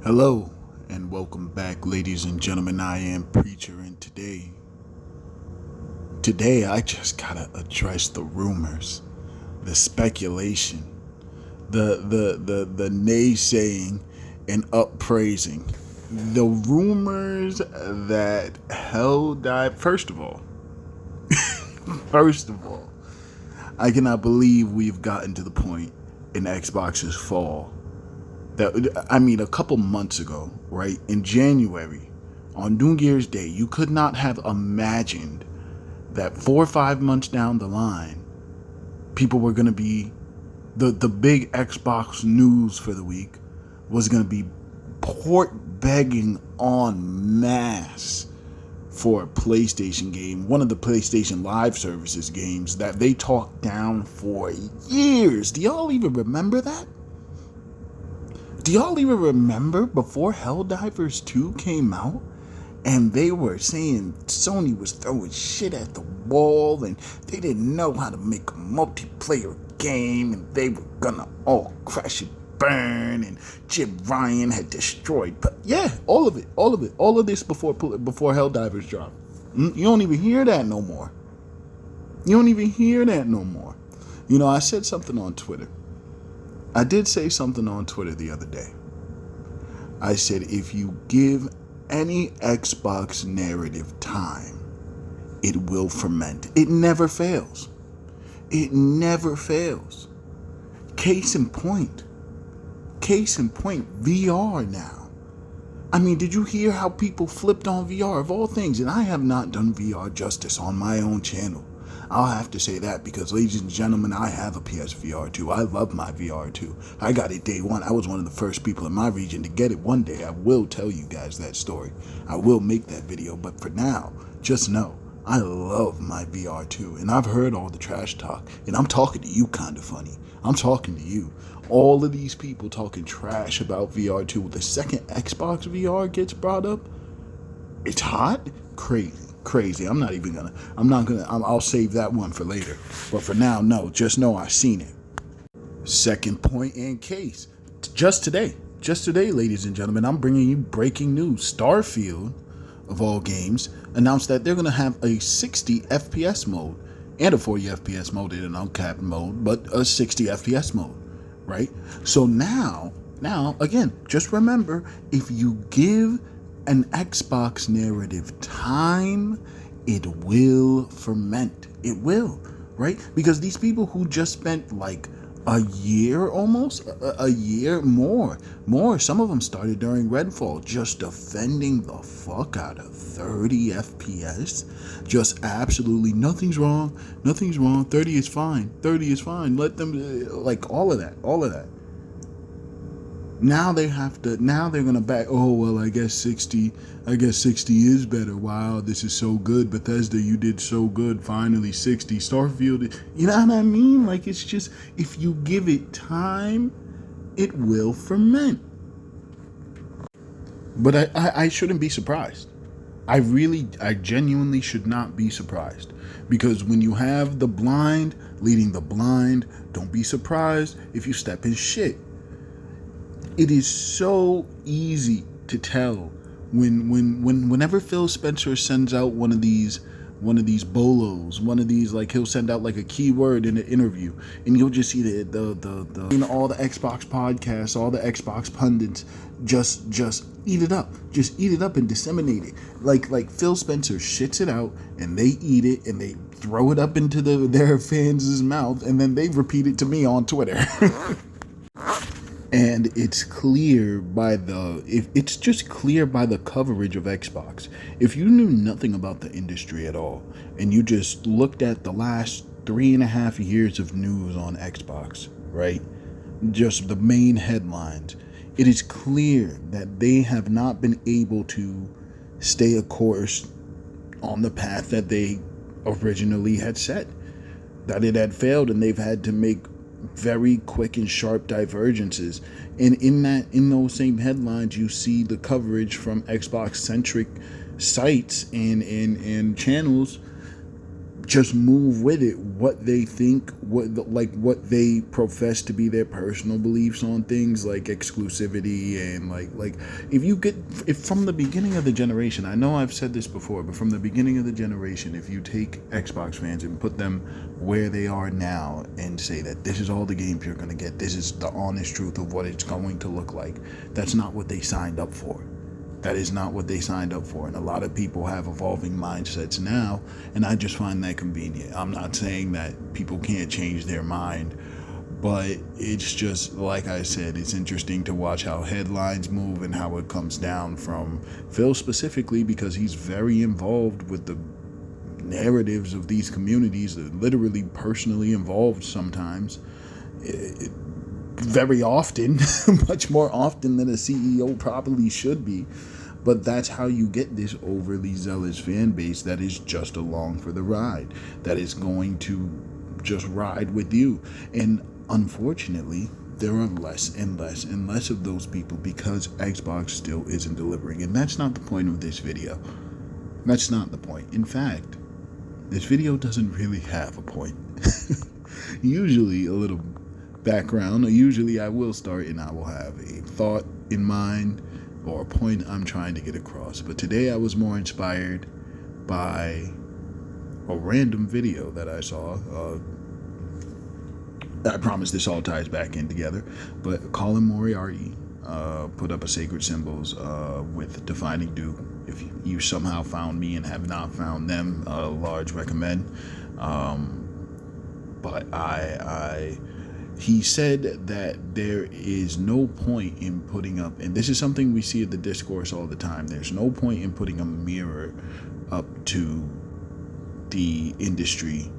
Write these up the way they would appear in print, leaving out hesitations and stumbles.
Hello and welcome back, ladies and gentlemen. I am Preacher, and today I just gotta address the rumors, the speculation, the naysaying and uppraising. The rumors that Helldivers. First of all, I cannot believe we've gotten to the point in Xbox's fall. A couple months ago, right, in January, on New Year's Day, you could not have imagined that 4 or 5 months down the line, people were going to be, the big Xbox news for the week was going to be port begging en masse for a PlayStation game, one of the PlayStation Live Services games that they talked down for years. Do y'all even remember that? Do y'all even remember before Helldivers 2 came out and they were saying Sony was throwing shit at the wall and they didn't know how to make a multiplayer game and they were gonna all crash and burn and Jim Ryan had destroyed, but yeah, all of this before Helldivers dropped. You don't even hear that no more. I said something on Twitter. I did say something on Twitter the other day. I said, if you give any Xbox narrative time, it will ferment. It never fails. Case in point, VR now. Did you hear how people flipped on VR of all things? And I have not done VR justice on my own channel. I'll have to say that because, ladies and gentlemen, I have a PSVR 2. I love my VR 2. I got it day one. I was one of the first people in my region to get it. One day I will tell you guys that story. I will make that video. But for now, just know, I love my VR 2. And I've heard all the trash talk. And I'm talking to you, kind of funny. I'm talking to you. All of these people talking trash about VR 2. The second Xbox VR gets brought up, it's hot? Crazy. I'll save that one for later. But for now, no, just know I've seen it. Second point in case. Just today, ladies and gentlemen, I'm bringing you breaking news. Starfield, of all games, announced that they're going to have a 60 FPS mode and a 40 FPS mode in an uncapped mode, but a 60 FPS mode, right? So now, again, just remember, if you give an Xbox narrative time, it will ferment. It will, right? Because these people who just spent like a year, almost a year more, some of them started during Redfall, just defending the fuck out of 30 FPS. Just absolutely nothing's wrong. 30 is fine. Let them, like, all of that. Now they're gonna back, oh well, I guess 60 is better. Wow, this is so good. Bethesda, you did so good. Finally 60. Starfield, you know what I mean? Like, it's just, if you give it time, it will ferment. But I shouldn't be surprised. I genuinely should not be surprised. Because when you have the blind leading the blind, don't be surprised if you step in shit. It is so easy to tell whenever Phil Spencer sends out one of these bolos, like, he'll send out like a keyword in an interview, and you'll just see all the Xbox podcasts, all the Xbox pundits just eat it up, and disseminate it. Like Phil Spencer shits it out, and they eat it, and they throw it up into their fans' mouth, and then they repeat it to me on Twitter. And it's clear it's just clear by the coverage of Xbox. If you knew nothing about the industry at all, and you just looked at the last 3.5 years of news on Xbox, right? Just the main headlines, it is clear that they have not been able to stay a course on the path that they originally had set. That it had failed, and they've had to make very quick and sharp divergences. And in those same headlines, you see the coverage from Xbox centric sites and channels just move with it, what they think, what they profess to be their personal beliefs on things like exclusivity, and like if from the beginning of the generation, I know I've said this before, but from the beginning of the generation, if you take Xbox fans and put them where they are now and say that this is all the games you're going to get, this is the honest truth of what it's going to look like, that's not what they signed up for. That is not what they signed up for. And a lot of people have evolving mindsets now, and I just find that convenient. I'm not saying that people can't change their mind, but it's just, like I said, it's interesting to watch how headlines move and how it comes down from Phil specifically, because he's very involved with the narratives of these communities, literally personally involved sometimes. Very often, much more often than a CEO probably should be. But that's how you get this overly zealous fan base that is just along for the ride, that is going to just ride with you. And unfortunately, there are less and less and less of those people because Xbox still isn't delivering. And that's not the point of this video. That's not the point. In fact, this video doesn't really have a point. Usually a little background, or usually I will start and I will have a thought in mind or a point I'm trying to get across. But today I was more inspired by a random video that I saw. I promise this all ties back in together, but Colin Moriarty put up a Sacred Symbols with Defining Duke. If you somehow found me and have not found them, large recommend. But he said that there is no point in putting up, and this is something we see at the discourse all the time, there's no point in putting a mirror up to the industry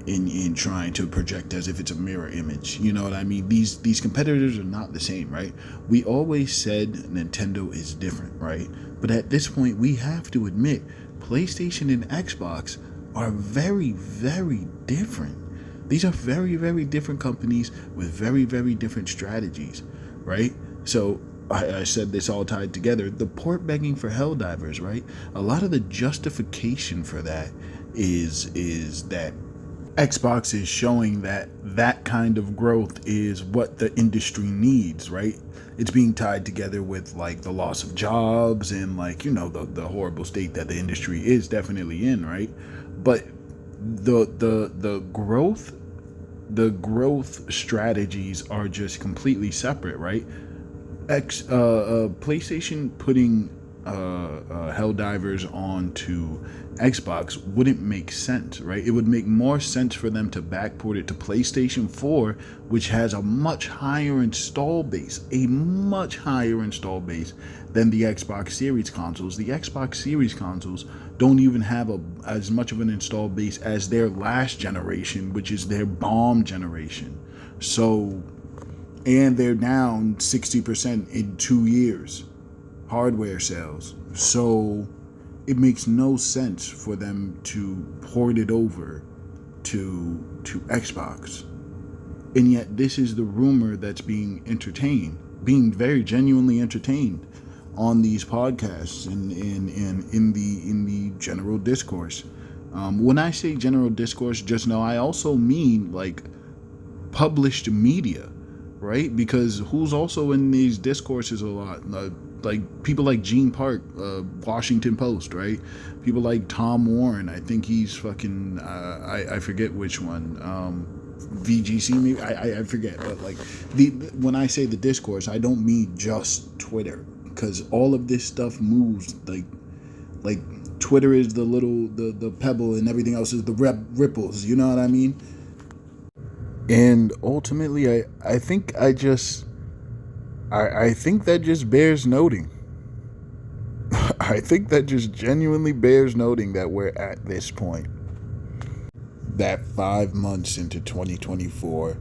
in trying to project as if it's a mirror image. You know what I mean? These competitors are not the same, right? We always said Nintendo is different, right? But at this point, we have to admit PlayStation and Xbox are very, very different. These are very, very different companies with very, very different strategies, right? So I said this all tied together. The port begging for Helldivers, right? A lot of the justification for that is that Xbox is showing that kind of growth is what the industry needs, right? It's being tied together with like the loss of jobs and like, you know, the horrible state that the industry is definitely in, right? But the growth strategies are just completely separate, right? PlayStation putting Helldivers onto Xbox wouldn't make sense, right? It would make more sense for them to backport it to PlayStation 4, which has a much higher install base than the Xbox Series consoles. The Xbox Series consoles don't even have as much of an install base as their last generation, which is their bomb generation. So, and they're down 60% in 2 years, hardware sales. So it makes no sense for them to port it over to Xbox. And yet this is the rumor that's being very genuinely entertained on these podcasts and in the general discourse. When I say general discourse, just know I also mean like published media, right? Because who's also in these discourses a lot? Like people like Gene Park, Washington Post, right? People like Tom Warren. I think he's fucking, I forget which one. VGC maybe, I forget. But like when I say the discourse, I don't mean just Twitter, because all of this stuff moves like Twitter is the pebble and everything else is the ripples. You know what I mean? And ultimately, I think that just bears noting. I think that just genuinely bears noting that we're at this point. That 5 months into 2024,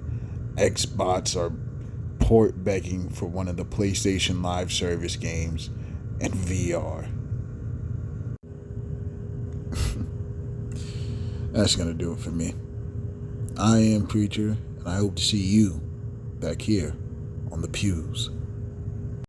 Xbots are port begging for one of the PlayStation Live service games and VR. That's going to do it for me. I am Preacher, and I hope to see you back here on the pews.